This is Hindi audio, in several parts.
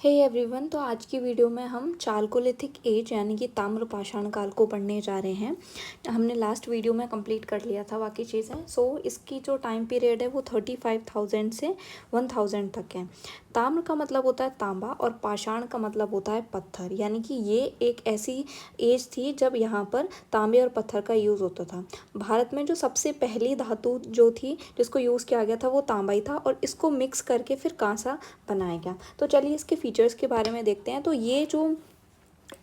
हे एवरीवन, तो आज की वीडियो में हम चालकोलिथिक एज यानी कि ताम्र पाषाण काल को पढ़ने जा रहे हैं। हमने लास्ट वीडियो में कंप्लीट कर लिया था बाकी चीज़ें। इसकी जो टाइम पीरियड है वो 35,000 से 1000 तक है। ताम्र का मतलब होता है तांबा और पाषाण का मतलब होता है पत्थर, यानी कि ये एक ऐसी एज थी जब यहाँ पर तांबे और पत्थर का यूज़ होता था। भारत में जो सबसे पहली धातु जो थी जिसको यूज़ किया गया था वो तांबा ही था और इसको मिक्स करके फिर कांसा बनाया गया। तो चलिए इसके फीचर्स के बारे में देखते हैं। तो ये जो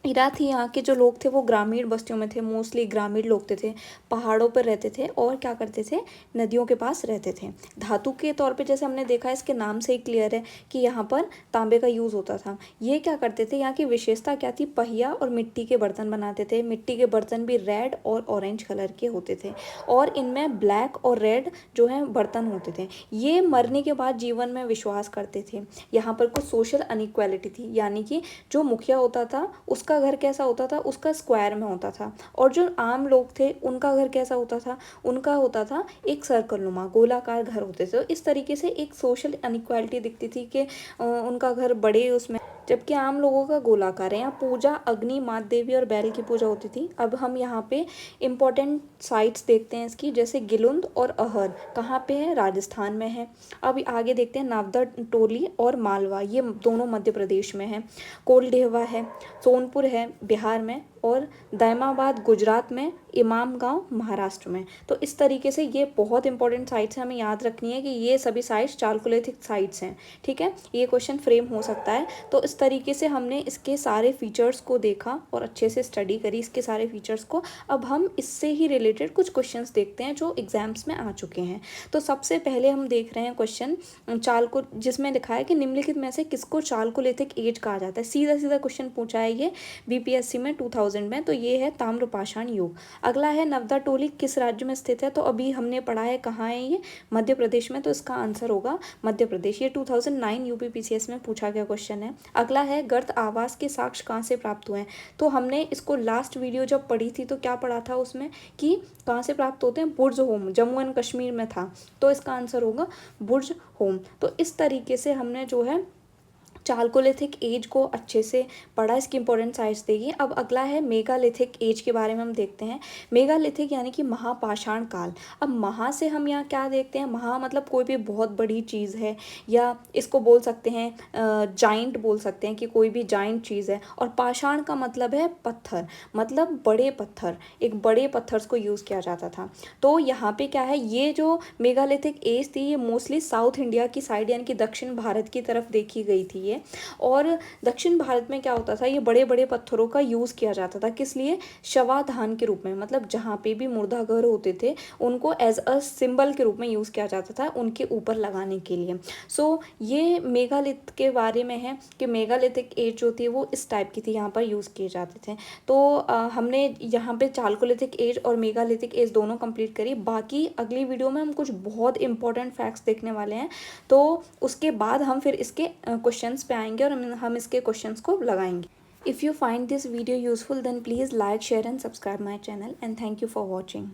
इरा थी, यहाँ के जो लोग थे वो ग्रामीण बस्तियों में थे, मोस्टली ग्रामीण लोग थे, पहाड़ों पर रहते थे और क्या करते थे, नदियों के पास रहते थे। धातु के तौर पे जैसे हमने देखा, इसके नाम से ही क्लियर है कि यहाँ पर तांबे का यूज़ होता था। ये क्या करते थे, यहाँ की विशेषता क्या थी, पहिया और मिट्टी के बर्तन बनाते थे। मिट्टी के बर्तन भी रेड और ऑरेंज कलर के होते थे और इनमें ब्लैक और रेड जो है बर्तन होते थे। ये मरने के बाद जीवन में विश्वास करते थे। यहाँ पर कुछ सोशल अनइक्वालिटी थी, यानी कि जो मुखिया होता था उसका घर कैसा होता था, उसका स्क्वायर में होता था, और जो आम लोग थे उनका घर कैसा होता था, उनका होता था एक सर्कल नुमा गोलाकार घर होते थे। तो इस तरीके से एक सोशल अनइक्वालिटी दिखती थी कि उनका घर बड़े उसमें, जबकि आम लोगों का गोलाकार है। यहाँ पूजा अग्नि, मात देवी और बैल की पूजा होती थी। अब हम यहाँ पे इम्पोर्टेंट साइट्स देखते हैं इसकी, जैसे गिलुंद और अहर कहाँ पे है, राजस्थान में है। अब आगे देखते हैं नावदा टोली और मालवा, ये दोनों मध्य प्रदेश में है। कोलडेहवा है, सोनपुर है बिहार में, और दैमाबाद गुजरात में, इमाम गांव महाराष्ट्र में। तो इस तरीके से ये बहुत इंपॉर्टेंट साइट्स हैं, हमें याद रखनी है कि ये सभी साइट्स चालकोलिथिक साइट्स हैं। ठीक है, ये क्वेश्चन फ्रेम हो सकता है। तो इस तरीके से हमने इसके सारे फीचर्स को देखा और अच्छे से स्टडी करी इसके सारे फीचर्स को। अब हम इससे ही रिलेटेड कुछ क्वेश्चंस देखते हैं जो एग्जाम्स में आ चुके हैं। तो सबसे पहले हम देख रहे हैं क्वेश्चन चालको, जिसमें लिखा है कि निम्नलिखित में से किसको चालकोलिथिक एज कहा जाता है। सीधा सीधा क्वेश्चन पूछा है ये बीपीएससी में 2000 में। तो ये है ताम्रपाषाण युग। अगला है नवदा टोली किस राज्य में स्थित है। तो अभी हमने पढ़ा है कहाँ है ये, मध्य प्रदेश में, तो इसका आंसर होगा मध्य प्रदेश। ये 2009 यूपीपीसीएस में पूछा गया क्वेश्चन है। अगला है गर्त आवास के साक्ष्य कहाँ से प्राप्त हुए हैं। तो हमने इसको लास्ट वीडियो जब पढ़ी थी तो क्या पढ़ा था उसमें कि कहाँ से प्राप्त होते हैं, बुर्ज होम, जम्मू एंड कश्मीर में था। तो इसका आंसर होगा बुर्ज होम। तो इस तरीके से हमने जो है चालकोलिथिक एज को अच्छे से पढ़ा, इसकी इंपॉर्टेंट साइट्स देखिए। अब अगला है मेगालिथिक एज के बारे में हम देखते हैं। मेगालिथिक यानी कि महापाषाण काल। अब महा से हम यहाँ क्या देखते हैं, महा मतलब कोई भी बहुत बड़ी चीज़ है, या इसको बोल सकते हैं जाइंट बोल सकते हैं कि कोई भी जाइंट चीज़ है। और पाषाण का मतलब है पत्थर, मतलब बड़े पत्थर, एक बड़े पत्थर को यूज़ किया जाता था। तो यहाँ पे क्या है, ये जो मेगालिथिक एज थी ये मोस्टली साउथ इंडिया की साइड यानी कि दक्षिण भारत की तरफ देखी गई थी ये। और दक्षिण भारत में क्या होता था, ये बड़े बड़े पत्थरों का यूज़ किया जाता था, किस लिए, शवाधान के रूप में, मतलब जहाँ पे भी मुर्दा घर होते थे उनको एज अ सिंबल के रूप में यूज़ किया जाता था उनके ऊपर लगाने के लिए। ये मेगालिथ के बारे में है कि मेगालिथिक एज जो थी वो इस टाइप की थी, यहाँ पर यूज़ किए जाते थे। तो हमने यहाँ पे चालकोलिथिक एज और मेगालिथिक एज दोनों कंप्लीट करी। बाकी अगली वीडियो में हम कुछ बहुत इंपॉर्टेंट फैक्ट्स देखने वाले हैं, तो उसके बाद हम फिर इसके क्वेश्चंस पे आएंगे और हम इसके क्वेश्चंस को लगाएंगे। If you find this video useful then please like, share and subscribe my channel, and thank you for watching.